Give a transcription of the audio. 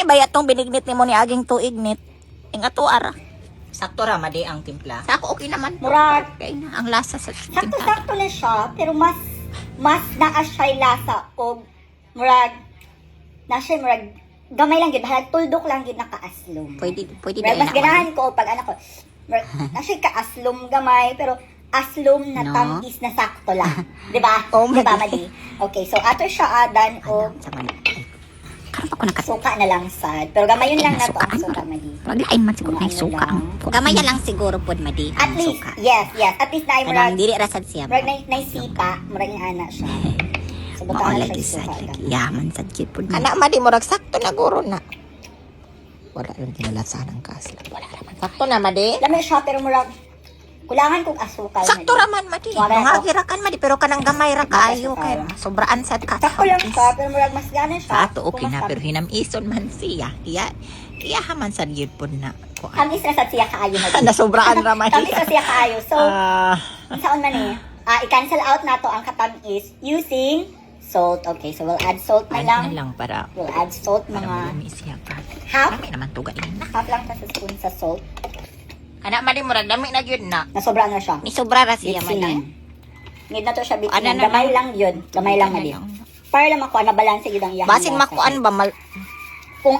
baya tong binignit nimo ni aging tuig nit. Ing ato ara. Sakto ra madi ang timpla. Sa ako okay naman. Murag, Okay na ang lasa sa timpla. sakto-sakto na siya, pero mas naa siya'y lasa o murag, na siya murag, gamay lang yun, halag tuldok lang yun nakaaslom. Pwede Murag, din mas ganahan ko pag anak ko, murag, na siya kaaslom gamay, pero aslom na No. tamis na sakto lang. Diba? Oh, diba, Madi. Madi? Okay, so ato siya adan o Sa man. Karon pa ko nakat. suka na lang sad. Pero gamayon lang na to ang Sukaan suka, pa. Madi. Paglain man siguro Ano ay suka lang. ang. Gamaya lang siguro pod madi At ang least, suka. yes. At least na ay murag, Kanang dili ra sad siya. murag na sita, murag nga ana siya. So, Mao butahan na lagi siya sad suka. lagi. Yaman sad kid pod. Anak madi murag sakto na guro na. Wala rin kinalasahan ang kasla. Wala raman. Sakto na madi. Lami siya, pero murag, kulangan kong asukal. Sakto Madi. raman madi. Wala Mga ako. girakan madi pero kanang gamay ra kaayo kay sobraan sad ka. Sakto lang siya, pero murag mas gana siya. Sa ato okay na Kung mas pero hinam-ison man siya. Iya haman sad gyud pod na. Tamis na sa siya kaayo na. Nasobraan ra man. Tamis na siya kaayo. So, Ah, saan man eh? I-cancel out na to ang katamis using salt. Okay, so we'll add salt na ano lang. na lang para We'll add salt para mga malami siya pa. half. Dami naman tuga din. Half lang sa spoon sa salt. Anak madi murag dami na gyud na. Nasobra na siya. Ni sobra ra siya Bitsinan. madi. Need na to siya Ano bitsinan. na Gamay lang yun. Gamay lang Ano mali. lang. Para lang makuha na balanse yun ang yahan. Basin makuan ba mal